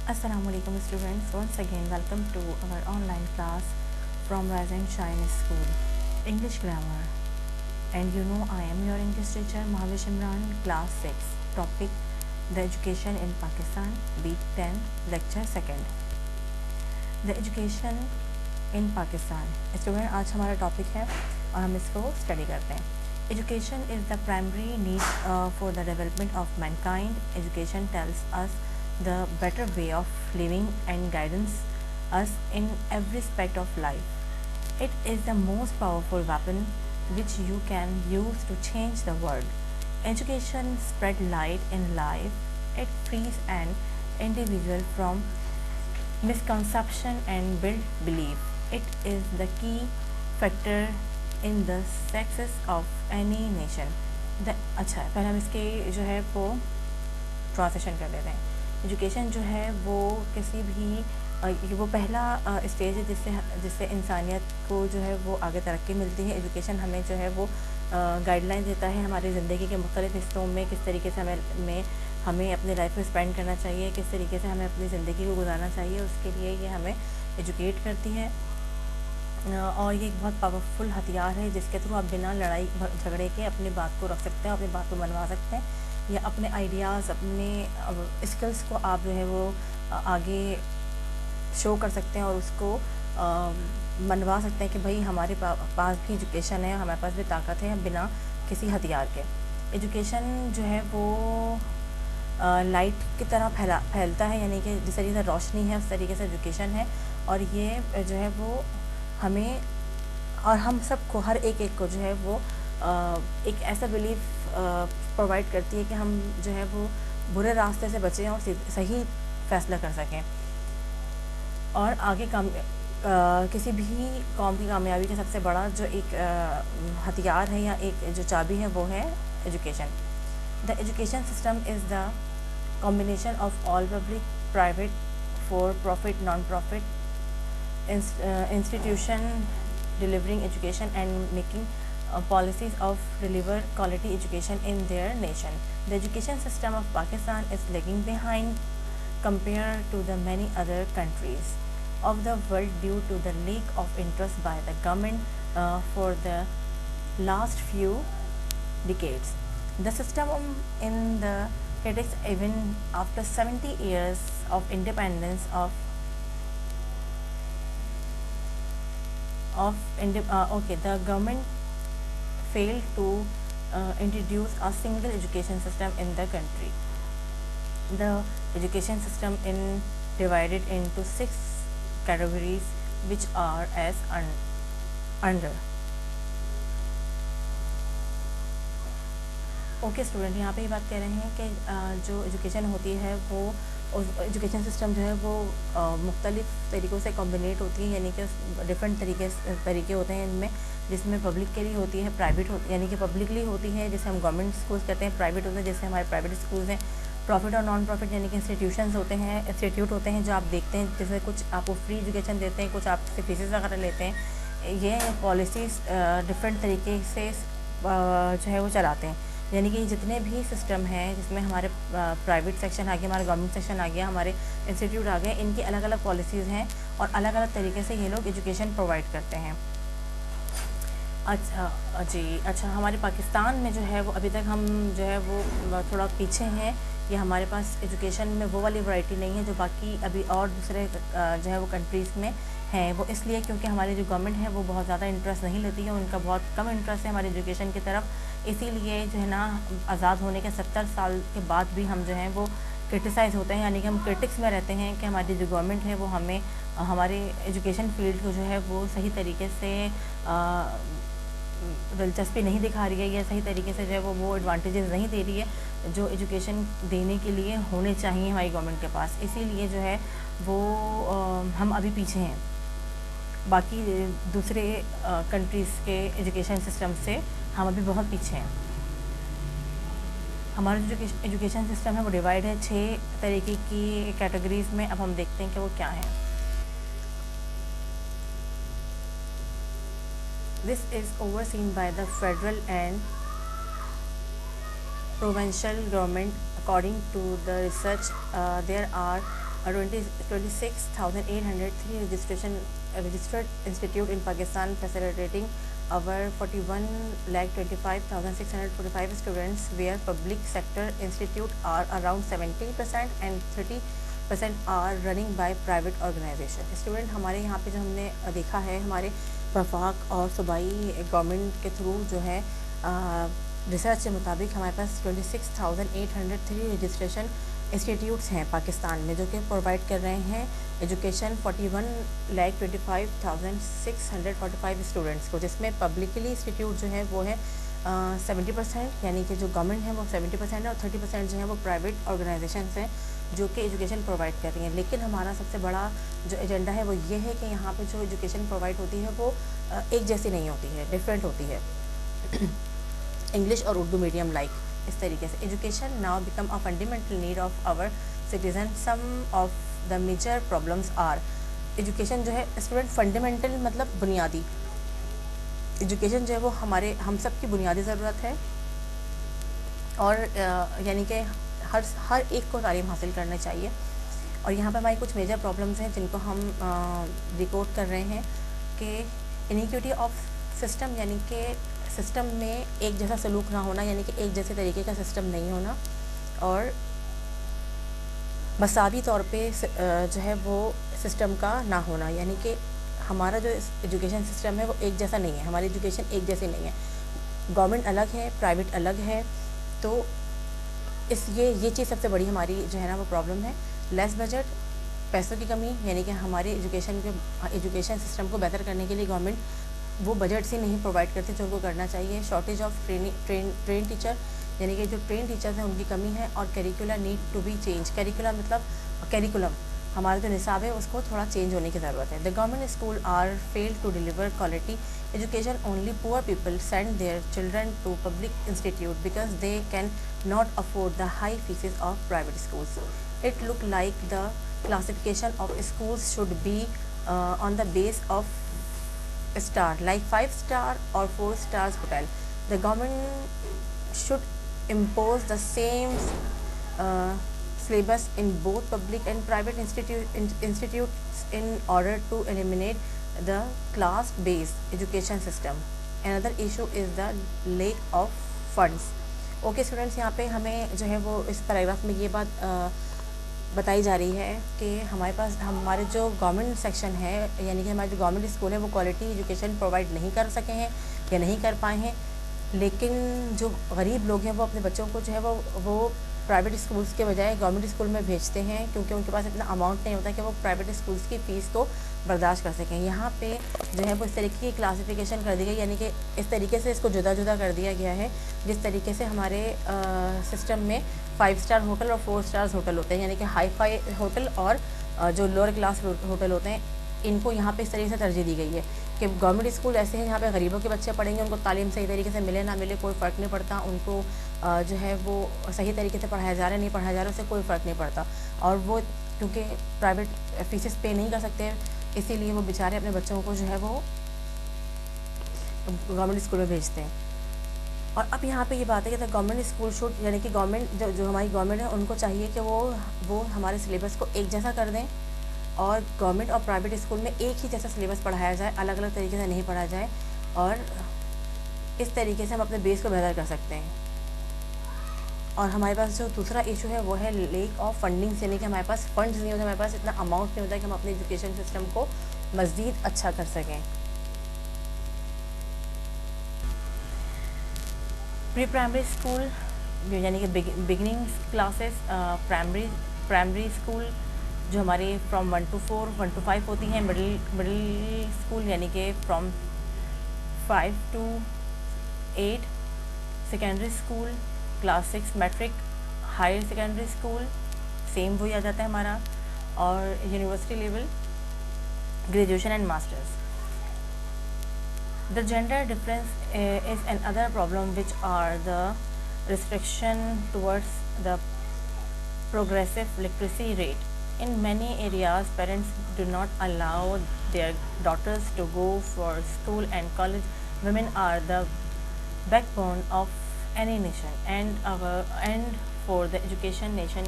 Assalamualaikum students, once again welcome to our online class from Rise and Shine School, English Grammar. And you know I am your English teacher Mahavish Imran, class 6, topic the education in Pakistan, week 10, lecture 2nd. The education in Pakistan. Student आज हमारा topic है और हम इसको study करते हैं. Education is the primary need for the development of mankind. Education tells us the better way of living and guidance us in every aspect of life. It is the most powerful weapon which you can use to change the world. Education spread light in life. It frees an individual from misconception and build belief. It is the key factor in the success of any nation. अच्छा पहले हम इसके जो है वो translation कर लेते हैं. एजुकेशन जो है वो किसी भी वो पहला स्टेज है जिससे इंसानियत को जो है वो आगे तरक्की मिलती है. एजुकेशन हमें जो है वो गाइडलाइन देता है हमारी ज़िंदगी के मुख्तलिफ़ हिस्सों में किस तरीके से हमें अपने लाइफ में स्पेंड करना चाहिए, किस तरीके से हमें अपनी ज़िंदगी को गुजारना चाहिए. उसके लिए ये हमें एजुकेट करती है और ये एक बहुत पावरफुल हथियार है जिसके थ्रू आप बिना लड़ाई झगड़े के अपनी बात को रख सकते हैं, अपनी बात को मनवा सकते हैं या अपने आइडियाज़, अपने स्किल्स को आप जो है वो आगे शो कर सकते हैं और उसको मनवा सकते हैं कि भाई हमारे पास भी एजुकेशन है, हमारे पास भी ताकत है बिना किसी हथियार के. एजुकेशन जो है वो लाइट की तरह फैलता है, यानी कि जिस तरीके से रोशनी है उस तरीके से एजुकेशन है. और ये जो है वो हमें और हम सबको हर एक को जो है वो एक ऐसा बिलीफ प्रोवाइड करती है कि हम जो है वो बुरे रास्ते से बचें और सही फ़ैसला कर सकें और आगे किसी भी कौम की कामयाबी का सबसे बड़ा जो एक हथियार है या एक जो चाबी है वो है education. The education system is the combination of all public, private, for profit, non profit institution delivering education and making policies of deliver quality education in their nation. The education system of Pakistan is lagging behind compared to the many other countries of the world due to the lack of interest by the government for the last few decades. The system in the critics even after 70 years of independence the government failed to introduce a single education system in the country. The education system divided into 6 categories which are as under. Okay student, यहाँ पे ये बात कह रहे हैं कि जो education होती है वो एजुकेशन सिस्टम जो है वो मुख्तलिफ़ तरीक़ों से कॉम्बिनेट होती है, यानी कि डिफरेंट तरीके होते हैं इनमें, जिसमें पब्लिक के लिए होती है, प्राइवेट यानी कि पब्लिकली होती है जिसे हम गवर्नमेंट स्कूल्स कहते हैं, प्राइवेट होते हैं जैसे हमारे प्राइवेट स्कूल्स हैं, प्रॉफिट और नॉन प्रॉफिट यानी कि इंस्टीट्यूट होते हैं जो आप देखते हैं, जैसे कुछ आपको फ्री एजुकेशन देते हैं, कुछ आपसे फीसेस वगैरह लेते हैं. ये पॉलिसीज़ डिफरेंट तरीके से जो है वो चलाते हैं. यानी कि जितने भी सिस्टम हैं जिसमें हमारे प्राइवेट सेक्शन आ गया, हमारा गवर्नमेंट सेक्शन आ गया, हमारे इंस्टीट्यूट आ गए, इनकी अलग अलग पॉलिसीज़ हैं और अलग अलग तरीके से ये लोग एजुकेशन प्रोवाइड करते हैं. अच्छा जी, अच्छा हमारे पाकिस्तान में जो है वो अभी तक हम जो है वो थोड़ा पीछे हैं. ये हमारे पास एजुकेशन में वो वाली वैरायटी नहीं है जो बाकी अभी और दूसरे जो है वो कंट्रीज़ में हैं. वो इसलिए क्योंकि हमारी जो गवर्नमेंट है वो बहुत ज़्यादा इंटरेस्ट नहीं लेती है, उनका बहुत कम इंटरेस्ट है हमारी एजुकेशन की तरफ. इसीलिए जो है ना आज़ाद होने के 70 साल के बाद भी हम जो हैं वो क्रिटिसाइज़ होते हैं, यानी कि हम क्रिटिक्स में रहते हैं कि हमारी जो गवर्नमेंट है वो हमें हमारे एजुकेशन फील्ड को जो है वो सही तरीके से दिलचस्पी नहीं दिखा रही है या सही तरीके से जो है वो एडवांटेजेस नहीं दे रही है जो एजुकेशन देने के लिए होने चाहिए हमारी गवर्नमेंट के पास. इसीलिए जो है वो हम अभी पीछे हैं बाकी दूसरे कंट्रीज़ के एजुकेशन सिस्टम से. हम अभी बहुत पीछे हैं. हमारा जो एजुकेशन सिस्टम है वो डिवाइड है 6 तरीके की कैटेगरीज़ में. अब हम देखते हैं कि वो क्या है. This is overseen by the federal and provincial government. According to the research, there are 26,803 registered institute in Pakistan, facilitating our 41,25,645 students, where public sector institute are around 70% and 30% are running by private organization. Student हमारे यहाँ पे जो हमने देखा है, हमारे वफाक और सूबाई गवर्नमेंट के थ्रू जो है रिसर्च के मुताबिक हमारे पास 26,803 रजिस्ट्रेशन इंस्टीट्यूट्स हैं पाकिस्तान में, जो कि प्रोवाइड कर रहे हैं एजुकेशन 41,25,645 स्टूडेंट्स को, जिसमें पब्लिकली इंस्टीट्यूट जो है वो है 70%, यानी कि जो गवर्नमेंट है वो 70% है, और 30% जो है वो प्राइवेट ऑर्गेनाइजेशंस हैं जो कि एजुकेशन प्रोवाइड कर रही हैं। लेकिन हमारा सबसे बड़ा जो एजेंडा है वो ये है कि यहाँ पे जो एजुकेशन प्रोवाइड होती है वो एक जैसी नहीं होती है, डिफरेंट होती है। इंग्लिश और उर्दू मीडियम लाइक इस तरीके से education now become a fundamental need of our citizen. Some of the major problems are, education जो है स्टूडेंट फंडामेंटल मतलब बुनियादी, एजुकेशन जो है वो हम सब की बुनियादी ज़रूरत है, और यानी कि हर एक को तालीम हासिल करनी चाहिए। और यहाँ पर हमारी कुछ मेजर प्रॉब्लम्स हैं जिनको हम रिकॉर्ड कर रहे हैं कि इनिक्विटी ऑफ सिस्टम, यानी कि सिस्टम में एक जैसा सलूक ना होना, यानी कि एक जैसे तरीके का सिस्टम नहीं होना, और मसावी तौर पे जो है वो सिस्टम का ना होना, यानी कि हमारा जो एजुकेशन सिस्टम है वो एक जैसा नहीं है, हमारी एजुकेशन एक जैसी नहीं है, गवर्नमेंट अलग है, प्राइवेट अलग है। तो ये चीज़ सबसे बड़ी हमारी जो है ना वो प्रॉब्लम है। लेस बजट, पैसों की कमी, यानी कि हमारे एजुकेशन सिस्टम को बेहतर करने के लिए गवर्नमेंट वो बजट से नहीं प्रोवाइड करते जो उनको करना चाहिए। शॉर्टेज ऑफ ट्रेन टीचर, यानी कि जो ट्रेन टीचर्स हैं उनकी कमी है, और curricular need to be change. Curriculum मतलब करिकुलम हमारा जो निसाब है उसको थोड़ा चेंज होने की ज़रूरत है। The government school are fail to deliver quality education, only poor people send their children to public institute because they can not afford the high fees of private schools. It look like the classification of schools should be on the base of star, like 5-star or 4 stars hotel. The government should impose the same syllabus in both public and private institutes in order to eliminate the class-based education system. Another issue is the lack of funds. Okay students, यहाँ पे हमें जो है वो इस paragraph में ये बात बताई जा रही है कि हमारे जो गवर्नमेंट सेक्शन है, यानी कि हमारे जो गवर्नमेंट स्कूल है वो क्वालिटी एजुकेशन प्रोवाइड नहीं कर सके हैं या नहीं कर पाए हैं। लेकिन जो गरीब लोग हैं वो अपने बच्चों को जो है वो प्राइवेट स्कूल्स के बजाय गवर्नमेंट स्कूल में भेजते हैं, क्योंकि उनके पास इतना अमाउंट नहीं होता कि वो प्राइवेट स्कूल्स की फ़ीस को बर्दाश्त कर सकें। यहाँ पे जो है वो इस तरीके की क्लासिफिकेशन कर दी गई, यानी कि इस तरीके से इसको जुदा जुदा कर दिया गया है, जिस तरीके से हमारे सिस्टम में 5-स्टार होटल और 4 स्टार्स होटल होते हैं, यानी कि हाई फाई होटल और जो लोअर क्लास होटल होते हैं, इनको यहाँ पे इस तरीके से तरजीह दी गई है कि गवर्नमेंट स्कूल ऐसे हैं जहाँ पे गरीबों के बच्चे पढ़ेंगे, उनको तालीम सही तरीके से मिले ना मिले कोई फ़र्क नहीं पड़ता, उनको जो है वो सही तरीके से पढ़ाया जा रहा है नहीं पढ़ाया जा रहा है उससे कोई फ़र्क नहीं पड़ता। और वो क्योंकि प्राइवेट फीसेस पे नहीं कर सकते, इसीलिए वो बेचारे अपने बच्चों को जो है वो गवर्नमेंट स्कूल में भेजते हैं। और अब यहाँ पे ये बात है कि गवर्नमेंट स्कूल शुड, यानी कि गवर्नमेंट जो हमारी गवर्नमेंट है उनको चाहिए कि वो हमारे सिलेबस को एक जैसा कर दें, और गवर्नमेंट और प्राइवेट स्कूल में एक ही जैसा सिलेबस पढ़ाया जाए, अलग अलग तरीके से नहीं पढ़ाया जाए, और इस तरीके से हम अपने बेस को बेहतर कर सकते हैं। और हमारे पास जो दूसरा इशू है वो है लेक ऑफ फंडिंग, यानी कि हमारे पास फंड्स नहीं होते, हमारे पास इतना अमाउंट नहीं होता कि हम अपने एजुकेशन सिस्टम को मज़ीद अच्छा कर सकें। प्री प्राइमरी स्कूल, यानी कि बिगिनिंग क्लासेस, प्राइमरी स्कूल जो हमारे फ्रॉम 1 to 4, 1 to 5 होती हैं, मिडिल स्कूल यानी कि from 5 to 8, secondary school class 6 matric, higher secondary school same वही आ जाता है हमारा, और university level graduation and masters. The gender difference is another problem, which are the restriction towards the progressive literacy rate. In many areas, parents do not allow their daughters to go for school and college. Women are the backbone of any nation, and for the education nation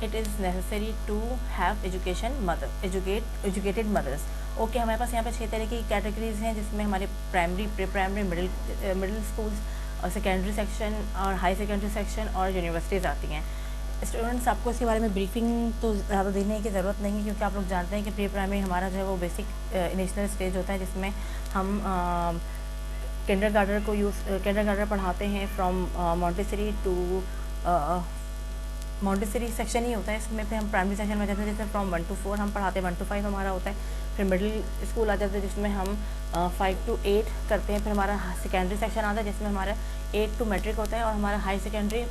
it is necessary to have educated mothers. Okay, हमारे पास यहाँ पे 6 तरह की categories हैं, जिसमें हमारे primary, pre primary, middle schools और सेकेंडरी सेक्शन और हाई सेकेंडरी सेक्शन और यूनिवर्सिटीज़ आती हैं। स्टूडेंट्स, आपको इसके बारे में ब्रीफिंग तो ज़्यादा देने की ज़रूरत नहीं है, क्योंकि आप लोग जानते हैं कि प्री प्राइमरी हमारा जो है वो बेसिक इनिशियल स्टेज होता है, जिसमें हम किंडरगार्टन पढ़ाते हैं from Montessori to Montessori section ही होता है। इसमें फिर हम प्राइमरी सेक्शन में जाते हैं, जैसे फ्रॉम 1 to 4 हम पढ़ाते हैं, 1 to 5 हमारा होता है। फिर मिडिल स्कूल आ जाता है, जिसमें हम 5 to 8 करते हैं। फिर हमारा सेकेंडरी सेक्शन आता है, जिसमें हमारा 8 to मैट्रिक होता है, और हमारा हाई सेकेंडरी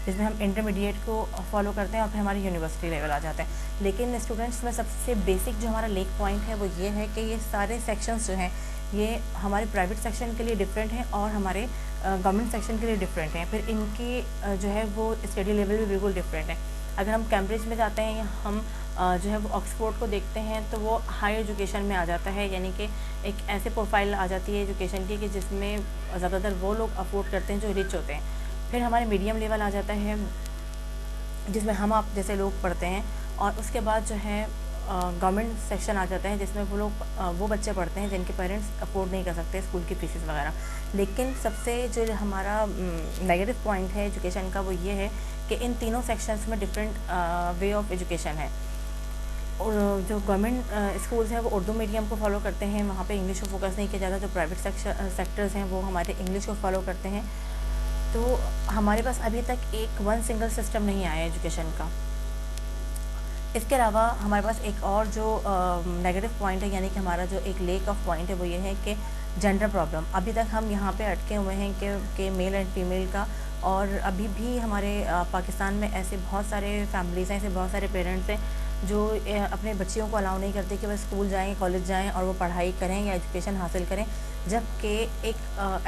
जिसमें हम इंटरमीडिएट को फॉलो करते हैं, और फिर हमारी यूनिवर्सिटी लेवल आ जाता है। लेकिन स्टूडेंट्स में सबसे बेसिक जो हमारा लेक पॉइंट है वो ये है कि ये सारे सेक्शंस जो हैं ये हमारे प्राइवेट सेक्शन के लिए डिफरेंट हैं और हमारे गवर्नमेंट सेक्शन के लिए डिफरेंट हैं। फिर इनकी जो है वो स्टडी लेवल भी बिल्कुल डिफरेंट है। अगर हम कैम्ब्रिज में जाते हैं या हम जो है वो ऑक्सफोर्ड को देखते हैं, तो वो हाई एजुकेशन में आ जाता है, यानी कि एक ऐसे प्रोफाइल आ जाती है एजुकेशन की कि जिसमें ज़्यादातर वो लोग अफोर्ड करते हैं जो रिच होते हैं। फिर हमारे मीडियम लेवल आ जाता है, जिसमें हम आप जैसे लोग पढ़ते हैं, और उसके बाद जो है गवर्नमेंट सेक्शन आ जाता है, जिसमें वो बच्चे पढ़ते हैं जिनके पेरेंट्स अफोर्ड नहीं कर सकते स्कूल की फीसेस वगैरह। लेकिन सबसे जो हमारा नेगेटिव पॉइंट है एजुकेशन का वो ये है कि इन तीनों सेक्शंस में डिफरेंट वे ऑफ एजुकेशन है। और जो गवर्नमेंट स्कूल्स हैं वो उर्दू मीडियम को फॉलो करते हैं, वहाँ पे इंग्लिश को फोकस नहीं किया जाता। जो प्राइवेट सेक्टर्स हैं वो हमारे इंग्लिश को फॉलो करते हैं। तो हमारे पास अभी तक एक वन सिंगल सिस्टम नहीं आया एजुकेशन का। इसके अलावा हमारे पास एक और जो नेगेटिव पॉइंट है, यानी कि हमारा जो एक लेक ऑफ पॉइंट है, वो ये है कि जेंडर प्रॉब्लम। अभी तक हम यहाँ पे अटके हुए हैं कि मेल एंड फीमेल का, और अभी भी हमारे पाकिस्तान में ऐसे बहुत सारे फैमिलीज़ हैं, ऐसे बहुत सारे पेरेंट्स हैं जो अपने बच्चियों को अलाउ नहीं करते कि वह स्कूल जाएँ, कॉलेज जाएँ और वो पढ़ाई करें या एजुकेशन हासिल करें। जबकि एक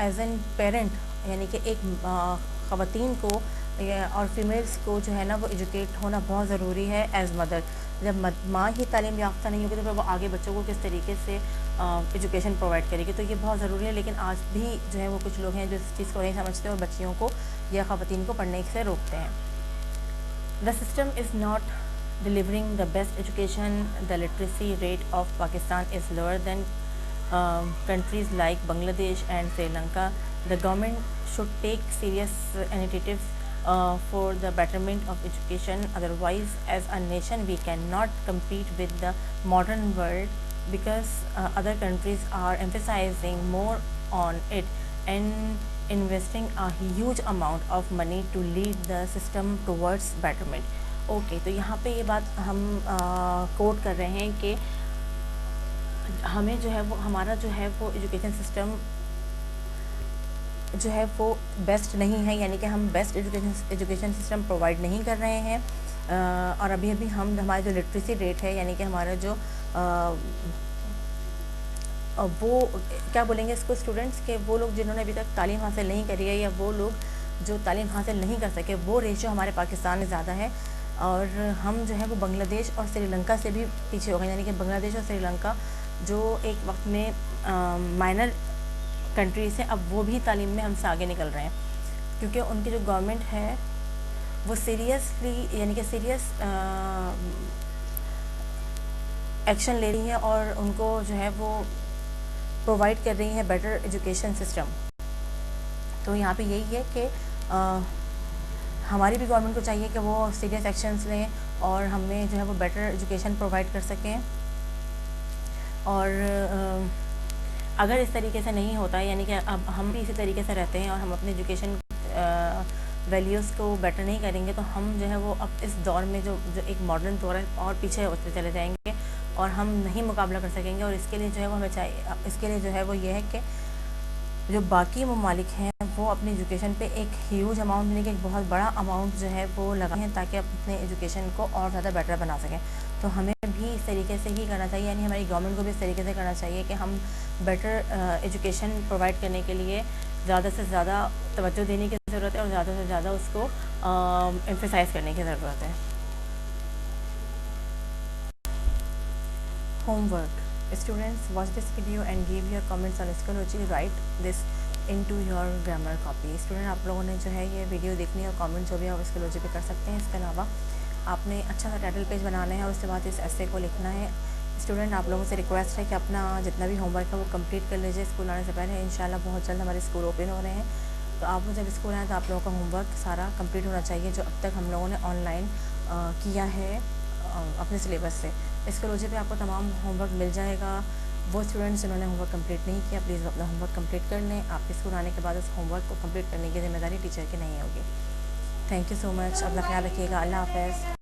एज एन पेरेंट, यानी कि एक ख़वातीन को और फीमेल्स को जो है ना वो एजुकेट होना बहुत ज़रूरी है एज़ मदर। जब माँ ही तालीम याफ्ता नहीं होगी तो फिर वो आगे बच्चों को किस तरीके से एजुकेशन प्रोवाइड करेगी, तो ये बहुत ज़रूरी है। लेकिन आज भी जो है वो कुछ लोग हैं जो इस चीज़ को नहीं समझते और बच्चियों को या ख़वातीन को पढ़ने से रोकते हैं। The system is not delivering the best education. The literacy rate of Pakistan is lower than countries like Bangladesh and Sri Lanka. The government should take serious initiatives for the betterment of education. Otherwise, as a nation, we cannot compete with the modern world, because other countries are emphasizing more on it and investing a huge amount of money to lead the system towards betterment. Okay, तो यहाँ पे ये बात हम coat कर रहे हैं कि हमें जो है वो हमारा जो है वो एजुकेशन सिस्टम जो है वो बेस्ट नहीं है, यानी कि हम बेस्ट एजुकेशन सिस्टम प्रोवाइड नहीं कर रहे हैं। और अभी हम हमारा जो लिटरेसी रेट है, यानी कि हमारा जो वो क्या बोलेंगे इसको स्टूडेंट्स के, वो लोग जिन्होंने अभी तक तालीम हासिल नहीं करी है या वो लोग जो तालीम हासिल नहीं कर सके, वो रेशियो हमारे पाकिस्तान में ज़्यादा है। और हम जो है वो बांग्लादेश और श्रीलंका से भी पीछे हो गए, यानी कि बांग्लादेश और श्रीलंका जो एक वक्त में माइनर कंट्रीज हैं, अब वो भी तालीम में हमसे आगे निकल रहे हैं, क्योंकि उनकी जो गवर्नमेंट है वो सीरियसली यानी कि सीरियस एक्शन ले रही है और उनको जो है वो प्रोवाइड कर रही है बेटर एजुकेशन सिस्टम। तो यहाँ पे यही है कि हमारी भी गवर्नमेंट को चाहिए कि वो सीरियस एक्शंस लें और हमें जो है वो बेटर एजुकेशन प्रोवाइड कर सकें। और अगर इस तरीके से नहीं होता है, यानी कि अब हम भी इसी तरीके से रहते हैं और हम अपनी एजुकेशन वैल्यूज़ को बेटर नहीं करेंगे, तो हम जो है वो अब इस दौर में जो एक मॉडर्न दौर है और पीछे होते चले जाएंगे और हम नहीं मुकाबला कर सकेंगे। और इसके लिए जो है वो हमें चाहिए, इसके लिए जो है वो ये है कि जो बाकी ममालिक हैं वो अपनी एजुकेशन पे एक ह्यूज अमाउंट, यानी कि एक बहुत बड़ा अमाउंट जो है वो लगाएं ताकि अपने एजुकेशन को और ज़्यादा बेटर बना सकें। तो हमें भी इस तरीके से ही करना चाहिए, यानी हमारी गवर्नमेंट को भी इस तरीके से करना चाहिए कि हम बेटर एजुकेशन प्रोवाइड करने के लिए ज़्यादा से ज़्यादा तवज्जो देने की ज़रूरत है और ज़्यादा से ज़्यादा उसको एम्फेसाइज करने की ज़रूरत है। Homework students, watch this video and give your comments on Schoology. Write this into your grammar copy. Student, आप लोगों ने जो है ये वीडियो देखनी है और कमेंट जो भी आप Schoology पे कर सकते हैं। इसके अलावा आपने अच्छा सा टाइटल पेज बनाना है और उसके बाद इस एसे को लिखना है। स्टूडेंट, आप लोगों से रिक्वेस्ट है कि अपना जितना भी होमवर्क है वो कंप्लीट कर लीजिए स्कूल आने से पहले। इंशाल्लाह बहुत जल्द हमारे स्कूल ओपन हो रहे हैं, तो आप जब स्कूल आएँ तो आप लोगों का होमवर्क सारा कंप्लीट होना चाहिए जो अब तक हम लोगों ने ऑनलाइन किया है अपने सिलेबस से। इसके रोजे पे आपको तमाम होमवर्क मिल जाएगा। वो स्टूडेंट्स जिन्होंने होमवर्क कंप्लीट नहीं किया, प्लीज़ अपना होमवर्क कंप्लीट कर लें। आपके स्कूल आने के बाद उस होमवर्क को कंप्लीट करने की ज़िम्मेदारी टीचर की नहीं होगी। Thank you so much. अपना ख्याल रखिएगा। अल्लाह हाफ़िज़।